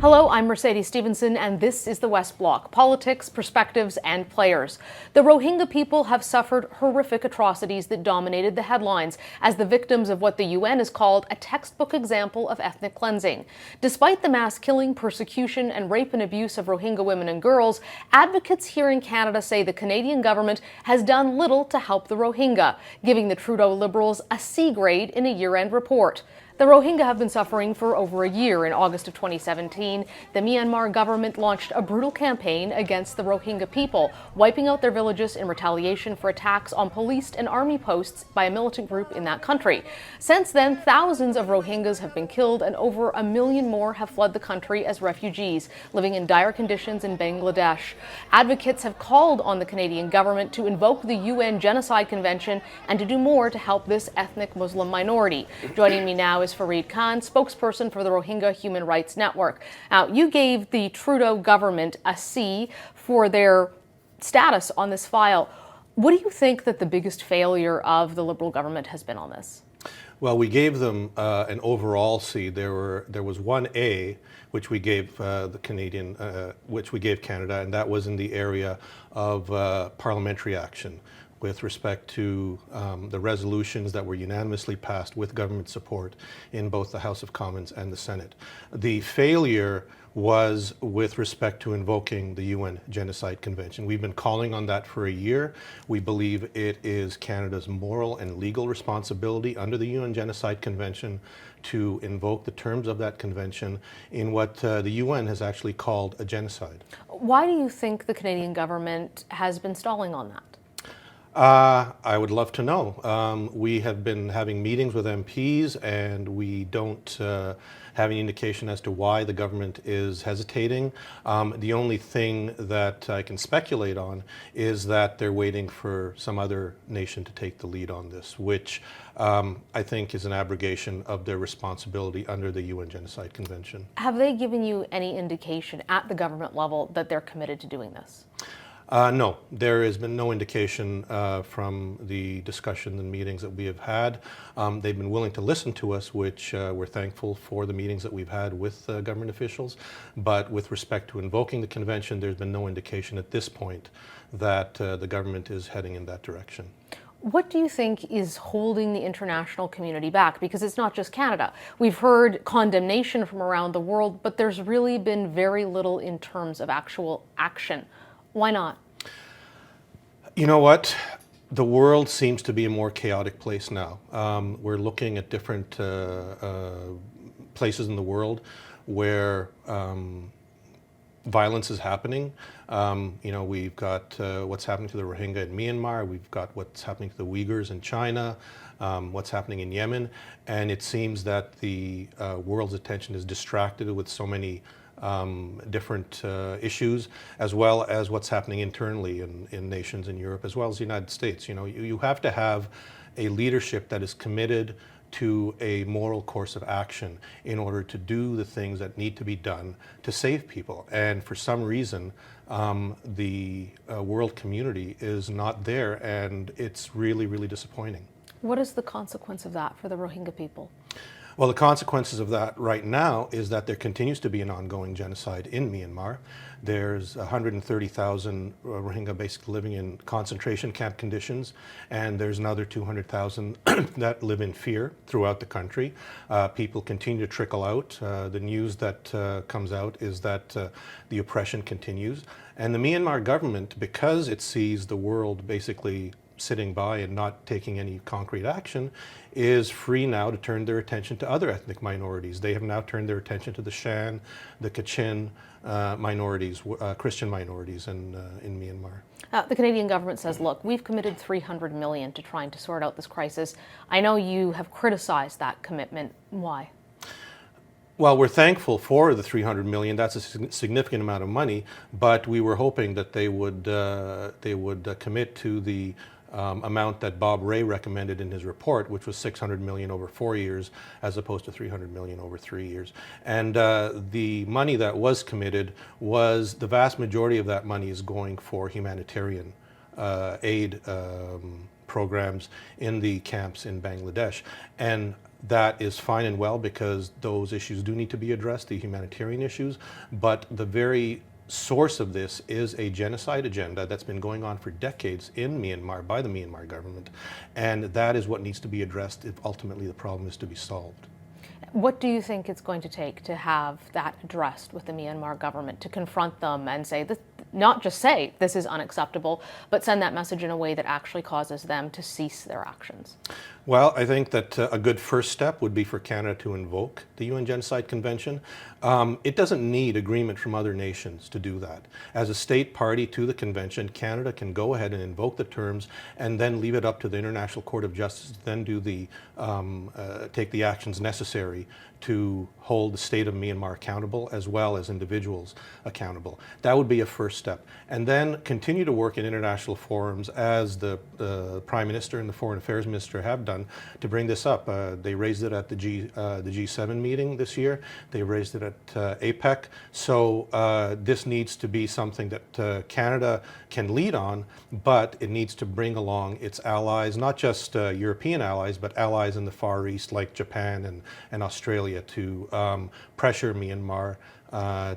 Hello, I'm Mercedes Stephenson, and this is the West Block: politics, perspectives, and players. The Rohingya people have suffered horrific atrocities that dominated the headlines as the victims of what the UN has called a textbook example of ethnic cleansing. Despite the mass killing, persecution, and rape and abuse of Rohingya women and girls, advocates here in Canada say the Canadian government has done little to help the Rohingya, giving the Trudeau Liberals a C grade in a year-end report. The Rohingya have been suffering for over a year. In August of 2017, the Myanmar government launched a brutal campaign against the Rohingya people, wiping out their villages in retaliation for attacks on police and army posts by a militant group in that country. Since then, thousands of Rohingyas have been killed and over 1 million more have fled the country as refugees, living in dire conditions in Bangladesh. Advocates have called on the Canadian government to invoke the UN Genocide Convention and to do more to help this ethnic Muslim minority. Joining me now is Fareed Khan, spokesperson for the Rohingya Human Rights Network. Now, you gave the Trudeau government a C for their status on this file. What do you think that the biggest failure of the Liberal government has been on this? Well, we gave them an overall C. There was one A, which we gave which we gave Canada, and that was in the area of parliamentary action with respect to the resolutions that were unanimously passed with government support in both the House of Commons and the Senate. The failure was with respect to invoking the UN Genocide Convention. We've been calling on that for a year. We believe it is Canada's moral and legal responsibility under the UN Genocide Convention to invoke the terms of that convention in what the UN has actually called a genocide. Why do you think the Canadian government has been stalling on that? I would love to know. We have been having meetings with MPs, and we don't have any indication as to why the government is hesitating. The only thing that I can speculate on is that they're waiting for some other nation to take the lead on this, which I think is an abrogation of their responsibility under the UN Genocide Convention. Have they given you any indication at the government level that they're committed to doing this? No, there has been no indication from the discussion and meetings that we have had. They've been willing to listen to us, which we're thankful for the meetings that we've had with government officials. But with respect to invoking the convention, there's been no indication at this point that the government is heading in that direction. What do you think is holding the international community back? Because it's not just Canada. We've heard condemnation from around the world, but there's really been very little in terms of actual action. Why not? You know what? The world seems to be a more chaotic place now. We're looking at different places in the world where violence is happening. We've got what's happening to the Rohingya in Myanmar. We've got what's happening to the Uyghurs in China, what's happening in Yemen. And it seems that the world's attention is distracted with so many different issues, as well as what's happening internally in nations in Europe, as well as the United States. You have to have a leadership that is committed to a moral course of action in order to do the things that need to be done to save people. And for some reason, the world community is not there, and it's really, really disappointing. What is the consequence of that for the Rohingya people? Well, the consequences of that right now is that there continues to be an ongoing genocide in Myanmar. There's 130,000 Rohingya basically living in concentration camp conditions, and there's another 200,000 that live in fear throughout the country. People continue to trickle out. The news that comes out is that the oppression continues. And the Myanmar government, because it sees the world basically sitting by and not taking any concrete action, is free now to turn their attention to other ethnic minorities. They have now turned their attention to the Shan, the Kachin minorities, Christian minorities in Myanmar. The Canadian government says, look, we've committed $300 million to trying to sort out this crisis. I know you have criticized that commitment. Why? Well, we're thankful for the $300 million. That's a significant amount of money, but we were hoping that they would commit to the amount that Bob Rae recommended in his report, which was $600 million over 4 years, as opposed to $300 million over 3 years. And the money that was committed was, the vast majority of that money is going for humanitarian aid programs in the camps in Bangladesh. And That is fine and well, because those issues do need to be addressed, the humanitarian issues, but the very source of this is a genocide agenda that's been going on for decades in Myanmar by the Myanmar government, and that is what needs to be addressed if ultimately the problem is to be solved. What do you think it's going to take to have that addressed with the Myanmar government, to confront them and say, this, not just say this is unacceptable, but send that message in a way that actually causes them to cease their actions? Well, I think that a good first step would be for Canada to invoke the UN Genocide Convention. It doesn't need agreement from other nations to do that. As a state party to the convention, Canada can go ahead and invoke the terms and then leave it up to the International Court of Justice to then do take the actions necessary to hold the state of Myanmar accountable, as well as individuals accountable. That would be a first step. And then continue to work in international forums, as the Prime Minister and the Foreign Affairs Minister have done, to bring this up. They raised it at the G7 meeting this year. They raised it at APEC. So this needs to be something that Canada can lead on, but it needs to bring along its allies, not just European allies, but allies in the Far East like Japan and Australia, to pressure Myanmar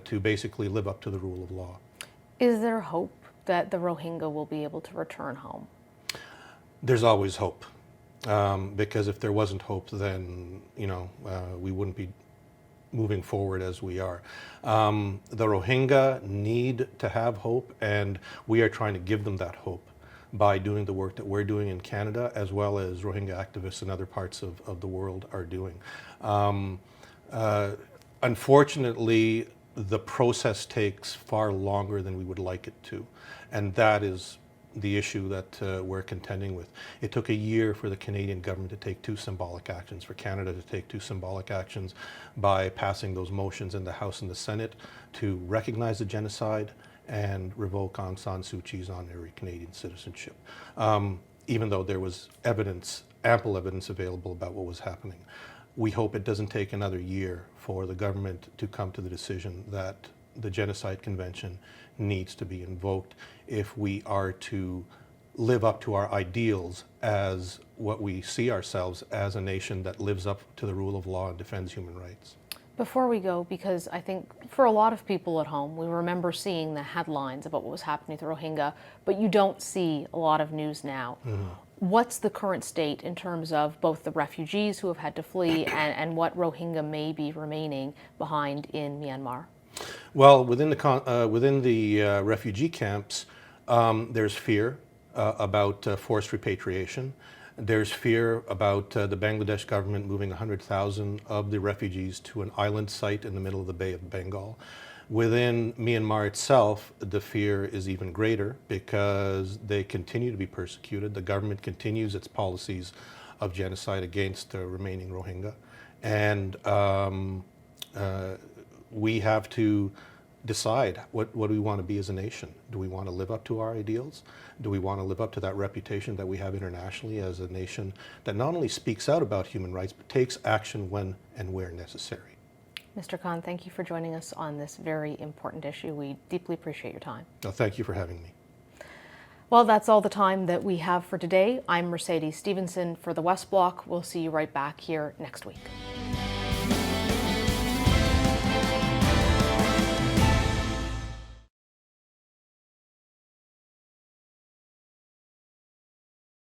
to basically live up to the rule of law. Is there hope that the Rohingya will be able to return home? There's always hope, because if there wasn't hope, then we wouldn't be moving forward as we are. The Rohingya need to have hope, and we are trying to give them that hope by doing the work that we're doing in Canada, as well as Rohingya activists in other parts of the world are doing. Unfortunately, the process takes far longer than we would like it to, and that is the issue that we're contending with. It took a year for the Canadian government to take two symbolic actions, for Canada to take two symbolic actions by passing those motions in the House and the Senate to recognize the genocide and revoke Aung San Suu Kyi's honorary Canadian citizenship, even though there was ample evidence available about what was happening. We hope it doesn't take another year for the government to come to the decision that the Genocide Convention needs to be invoked if we are to live up to our ideals as what we see ourselves as, a nation that lives up to the rule of law and defends human rights. Before we go, because I think for a lot of people at home, we remember seeing the headlines about what was happening to Rohingya, but you don't see a lot of news now. Mm-hmm. What's the current state in terms of both the refugees who have had to flee and what Rohingya may be remaining behind in Myanmar? Well, within the refugee camps, there's fear about forced repatriation. There's fear about the Bangladesh government moving 100,000 of the refugees to an island site in the middle of the Bay of Bengal. Within Myanmar itself, the fear is even greater because they continue to be persecuted. The government continues its policies of genocide against the remaining Rohingya. And we have to decide what do we want to be as a nation. Do we want to live up to our ideals? Do we want to live up to that reputation that we have internationally as a nation that not only speaks out about human rights, but takes action when and where necessary? Mr. Khan, thank you for joining us on this very important issue. We deeply appreciate your time. No, thank you for having me. Well, that's all the time that we have for today. I'm Mercedes Stephenson for the West Block. We'll see you right back here next week.